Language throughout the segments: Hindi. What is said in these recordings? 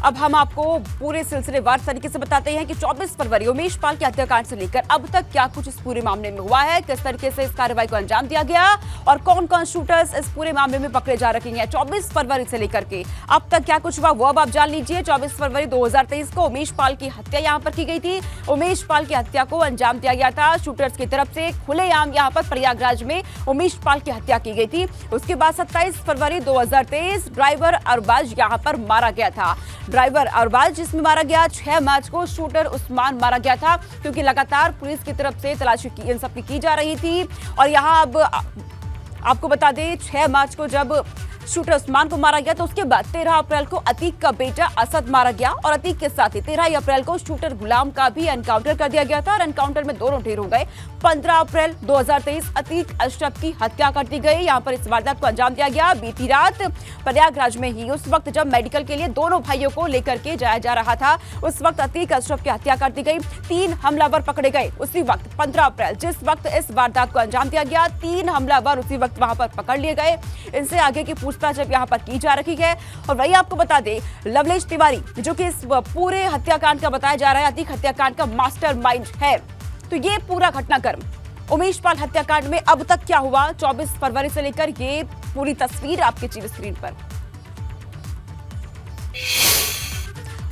अब हम आपको पूरे सिलसिलेवार तरीके से बताते हैं कि 24 फरवरी उमेश पाल के हत्याकांड से लेकर अब तक क्या कुछ इस पूरे मामले में हुआ है, किस तरीके से इस कार्रवाई को अंजाम दिया गया और कौन कौन शूटर्स इस पूरे मामले में पकड़े जा रखे हैं। 24 फरवरी से लेकर के अब तक क्या कुछ हुआ वो अब आप जान लीजिए। 24 फरवरी 2023 को उमेश पाल की हत्या यहां पर की गई थी। उमेश पाल की हत्या को अंजाम दिया गया था शूटर्स की तरफ से। खुलेआम यहां पर प्रयागराज में उमेश पाल की हत्या की गई थी। उसके बाद 27 फरवरी 2023 ड्राइवर अरबाज यहां पर मारा गया था। ड्राइवर अरबाज जिसमें मारा गया। 6 मार्च को शूटर उस्मान मारा गया था, क्योंकि लगातार पुलिस की तरफ से तलाशी इन सब की जा रही थी। और यहां अब आपको बता दें 6 मार्च को जब शूटर उस्मान को मारा गया तो उसके बाद 13 अप्रैल को अतीक का बेटा असद मारा गया और अतीक के साथ ही 13 अप्रैल को शूटर गुलाम का भी एनकाउंटर कर दिया गया था और एनकाउंटर में दोनों ढेर हो गए। 15 अप्रैल 2023 अतीक अशरफ की हत्या कर दी गई। यहां पर इस वारदात को अंजाम दिया गया बीती रात प्रयागराज में ही। उस वक्त जब मेडिकल के लिए दोनों भाइयों को लेकर के जाया जा रहा था उस वक्त अतीक अशरफ की हत्या कर दी गई। 3 हमलावर पकड़े गए उसी वक्त 15 अप्रैल जिस वक्त इस वारदात को अंजाम दिया गया। 3 हमलावर उसी वक्त वहां पर पकड़ लिए गए। इनसे आगे की पूछताछ अब यहां पर की जा रही है। और वही आपको बता दें लवलेश तिवारी जो कि इस पूरे हत्याकांड का बताया जा रहा है अतीक हत्याकांड का मास्टरमाइंड है। तो ये पूरा घटनाक्रम उमेश पाल हत्याकांड में अब तक क्या हुआ 24 फरवरी से लेकर ये पूरी तस्वीर आपके टीवी स्क्रीन पर।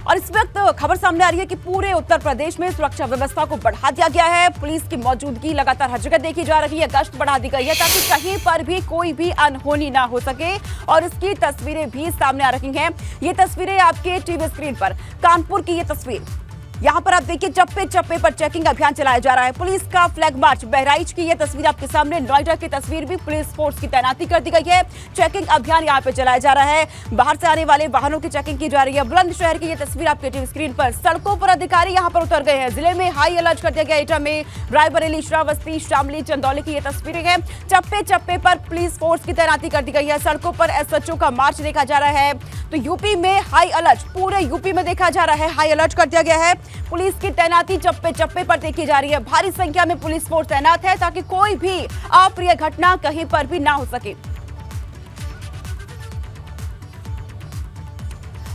और इस वक्त खबर सामने आ रही है कि पूरे उत्तर प्रदेश में सुरक्षा व्यवस्था को बढ़ा दिया गया है। पुलिस की मौजूदगी लगातार हर जगह देखी जा रही है। गश्त बढ़ा दी गई है ताकि कहीं पर भी कोई भी अनहोनी ना हो सके। और इसकी तस्वीरें भी सामने आ रही हैं। ये तस्वीरें आपके टीवी स्क्रीन पर कानपुर की ये तस्वीर। यहाँ पर आप देखिए चप्पे चप्पे पर चेकिंग अभियान चलाया जा रहा है। पुलिस का फ्लैग मार्च। बहराइच की ये तस्वीर आपके सामने। नोएडा की तस्वीर भी पुलिस फोर्स की तैनाती कर दी गई है। चेकिंग अभियान यहाँ पे चलाया जा रहा है। बाहर से आने वाले वाहनों की चेकिंग की जा रही है। बुलंदशहर की ये तस्वीर आपके टीवी स्क्रीन पर। सड़कों पर अधिकारी यहाँ पर उतर गए हैं। जिले में हाई अलर्ट कर दिया गया। एटा में रायबरेली, श्रावस्ती, शामली, चंदौली की ये तस्वीरें हैं। चप्पे चप्पे पर पुलिस फोर्स की तैनाती कर दी गई है। सड़कों पर एसएचओ का मार्च देखा जा रहा है। तो यूपी में हाई अलर्ट, पूरे यूपी में देखा जा रहा है हाई अलर्ट कर दिया गया है। पुलिस की तैनाती चप्पे चप्पे पर देखी जा रही है। भारी संख्या में पुलिस फोर्स तैनात है ताकि कोई भी अप्रिय घटना कहीं पर भी ना हो सके।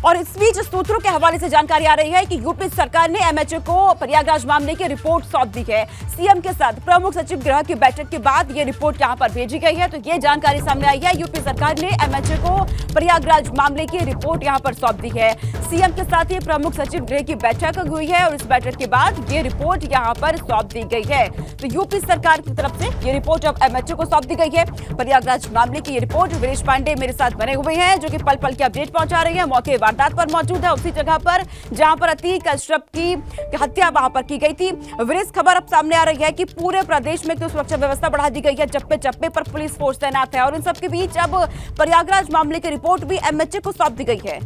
और इस बीच सूत्रों के हवाले से जानकारी आ रही है कि यूपी सरकार ने एमएचए को प्रयागराज मामले की रिपोर्ट सौंप दी है। सीएम के साथ प्रमुख सचिव गृह की बैठक के बाद ये रिपोर्ट यहां पर भेजी गई है। तो ये जानकारी सामने आई है। यूपी सरकार ने एमएचए को प्रयागराज मामले की रिपोर्ट यहां पर सौंप दी है। सीएम के साथ ही प्रमुख सचिव गृह की बैठक हुई है और इस बैठक के बाद ये रिपोर्ट यहां पर सौंप दी गई है। तो यूपी सरकार की तरफ से ये रिपोर्ट अब एमएचए को सौंप दी गई है। प्रयागराज मामले की ये रिपोर्ट वीरेश पांडे मेरे साथ बने हुए हैं जो कि पल पल की अपडेट पहुंचा रही है। मौके वारदात पर मौजूद है उसी जगह पर जहां पर अतीक अशरफ की हत्या वहां पर की गई थी। वीरेश, खबर अब सामने आ रही है कि पूरे प्रदेश में तो सुरक्षा व्यवस्था बढ़ा दी गई है। चप्पे चप्पे पर पुलिस फोर्स तैनात है और इन सबके बीच अब प्रयागराज मामले की रिपोर्ट भी एमएचए को सौंप दी गई है।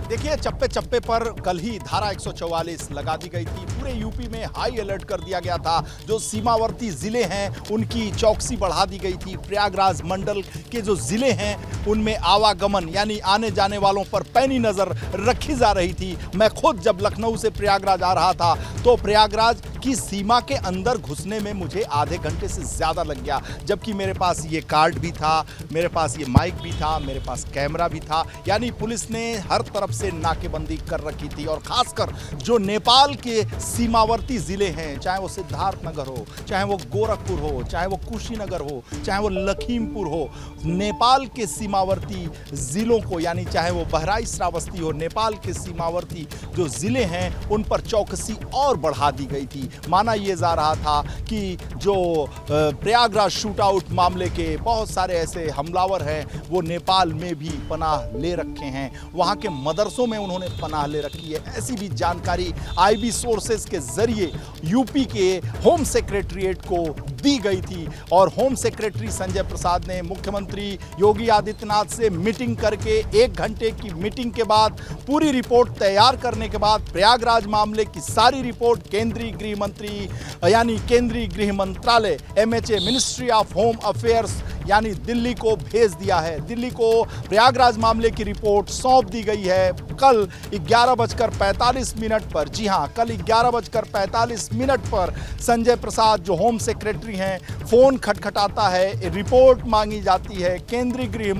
देखिए चप्पे चप्पे पर कल ही धारा 144 लगा दी गई थी। पूरे यूपी में हाई अलर्ट कर दिया गया था। जो सीमावर्ती जिले हैं उनकी चौकसी बढ़ा दी गई थी। प्रयागराज मंडल के जो जिले हैं उनमें आवागमन यानी आने जाने वालों पर पैनी नजर रखी जा रही थी। मैं खुद जब लखनऊ से प्रयागराज आ रहा था तो प्रयागराज की सीमा के अंदर घुसने में मुझे आधे घंटे से ज्यादा लग गया, जबकि मेरे पास ये कार्ड भी था, मेरे पास ये माइक भी था, मेरे पास कैमरा भी था। यानी पुलिस ने हर तरफ से नाकेबंदी कर रखी थी। और खासकर जो नेपाल के सीमावर्ती जिले हैं, चाहे वो सिद्धार्थनगर हो, चाहे वो गोरखपुर हो, चाहे वो कुशीनगर हो, चाहे वो लखीमपुर हो, नेपाल के सीमावर्ती जिलों को यानी चाहे वो बहराइच, श्रावस्ती हो, नेपाल के सीमावर्ती जो जिले हैं उन पर चौकसी और बढ़ा दी गई थी। माना यह जा रहा था कि जो प्रयागराज शूट आउट मामले के बहुत सारे ऐसे हमलावर हैं वो नेपाल में भी पनाह ले रखे हैं, वहां के मदरसों में उन्होंने पनाह ले रखी है। ऐसी भी जानकारी आईबी सोर्सेज के जरिए यूपी के होम सेक्रेटरीट को दी गई थी। और होम सेक्रेटरी संजय प्रसाद ने मुख्यमंत्री योगी आदित्यनाथ से मीटिंग करके 1 घंटे की मीटिंग के बाद पूरी रिपोर्ट तैयार करने के बाद प्रयागराज मामले की सारी रिपोर्ट केंद्रीय गृह मंत्री यानी केंद्रीय गृह मंत्रालय MHA ministry of home affairs यानी दिल्ली को भेज दिया है। दिल्ली को प्रयागराज मामले की रिपोर्ट सौंप दी गई है। कल 11:45 पर, जी हां, कल 11:45 पर संजय प्रसाद जो होम सेक्रेटरी हैं, फोन खटखटाता है, रिपोर्ट मांगी जाती है केंद्रीय गृह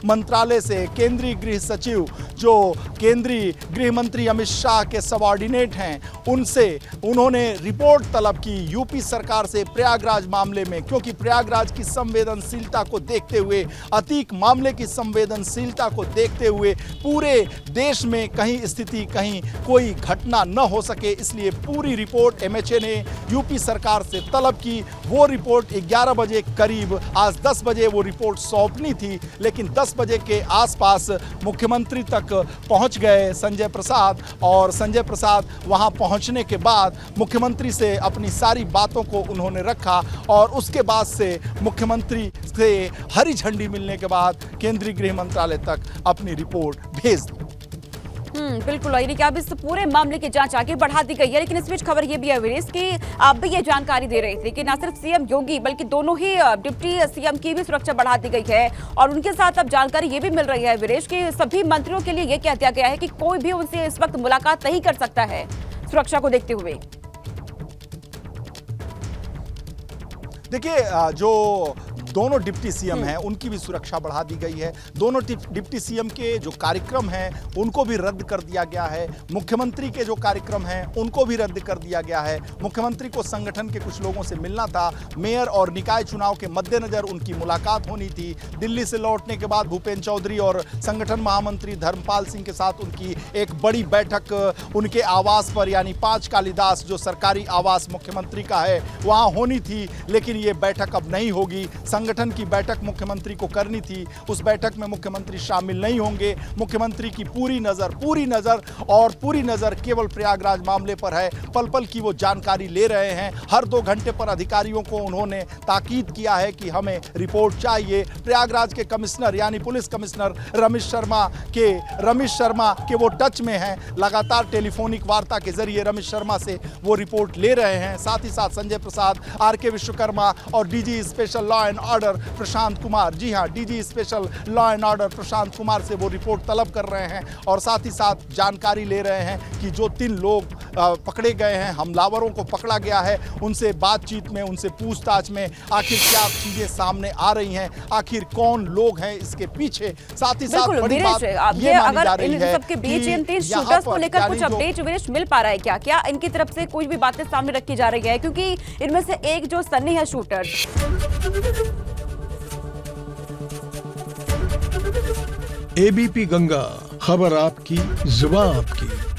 मंत्रालय से। केंद्रीय गृह सचिव जो केंद्रीय गृह मंत्री अमित शाह के सबऑर्डिनेट हैं, उनसे उन्होंने रिपोर्ट तलब की यूपी सरकार से प्रयागराज मामले में, क्योंकि प्रयागराज की संवेदनशीलता को देखते हुए, अतीक मामले की संवेदनशीलता को देखते हुए पूरे देश में कहीं स्थिति, कहीं कोई घटना न हो सके, इसलिए पूरी रिपोर्ट एमएचए ने यूपी सरकार से तलब की। वो रिपोर्ट 11 बजे करीब, आज 10 बजे वो रिपोर्ट सौंपनी थी, लेकिन 10 बजे के आसपास मुख्यमंत्री तक पहुंच गए संजय प्रसाद, और संजय प्रसाद वहां पहुंचने के बाद मुख्यमंत्री से अपनी सारी बातों को उन्होंने रखा, और उसके बाद से मुख्यमंत्री से हरी झंडी मिलने के बाद केंद्रीय गृह मंत्रालय तक अपनी रिपोर्ट भेज दी। बिल्कुल, यानी कि अब इस पूरे मामले की जांच आगे बढ़ा दी गई है। लेकिन इस बीच खबर ये भी है वीरेश कि आप भी ये जानकारी दे रहे थे कि न सिर्फ सीएम योगी बल्कि दोनों ही डिप्टी सीएम की भी सुरक्षा बढ़ा दी गई है, और उनके साथ अब जानकारी ये भी मिल रही है वीरेश कि सभी मंत्रियों के लिए ये कह दिया गया है कि कोई भी उनसे इस वक्त मुलाकात नहीं कर सकता है सुरक्षा को देखते हुए। देखिए, जो दोनों डिप्टी सीएम हैं उनकी भी सुरक्षा बढ़ा दी गई है। दोनों डिप्टी सीएम के जो कार्यक्रम हैं उनको भी रद्द कर दिया गया है। मुख्यमंत्री के जो कार्यक्रम हैं उनको भी रद्द कर दिया गया है। मुख्यमंत्री को संगठन के कुछ लोगों से मिलना था, मेयर और निकाय चुनाव के मद्देनजर उनकी मुलाकात होनी थी। दिल्ली से लौटने के बाद भूपेंद्र चौधरी और संगठन महामंत्री धर्मपाल सिंह के साथ उनकी एक बड़ी बैठक उनके आवास पर, यानी 5 कालीदास जो सरकारी आवास मुख्यमंत्री का है, वहां होनी थी, लेकिन ये बैठक अब नहीं होगी। संगठन की बैठक मुख्यमंत्री को करनी थी, उस बैठक में मुख्यमंत्री शामिल नहीं होंगे। मुख्यमंत्री की पूरी नजर केवल प्रयागराज मामले पर है। पल पल की वो जानकारी ले रहे हैं। हर 2 घंटे पर अधिकारियों को उन्होंने ताकीद किया है कि हमें रिपोर्ट चाहिए। प्रयागराज के कमिश्नर यानी पुलिस कमिश्नर रमेश शर्मा के वो टच में हैं। लगातार टेलीफोनिक वार्ता के जरिए रमेश शर्मा से वो रिपोर्ट ले रहे हैं। साथ ही साथ संजय प्रसाद, आरके विश्वकर्मा और DG special law and order Prashant Kumar, जी हां, DG special law and order Prashant Kumar से वो रिपोर्ट तलब कर रहे हैं, और साथ ही साथ जानकारी ले रहे हैं कि जो 3 लोग पकड़े गए हैं, हमलावरों को पकड़ा गया है, उनसे बातचीत में, उनसे पूछताछ में आखिर क्या चीजें सामने आ रही हैं, आखिर कौन लोग हैं इसके पीछे। साथ ही साथ बड़ी बात ये मानी जा रही है सबके बीच इन 3 शूटर्स को लेकर कुछ अपडेट वीरेश मिल पा रहा है क्या? क्या इनकी तरफ से कोई भी बातें सामने रखी जा रही है? क्योंकि इनमें से एक जो सन्नी है शूटर, एबीपी गंगा, खबर आपकी, जुबान आपकी।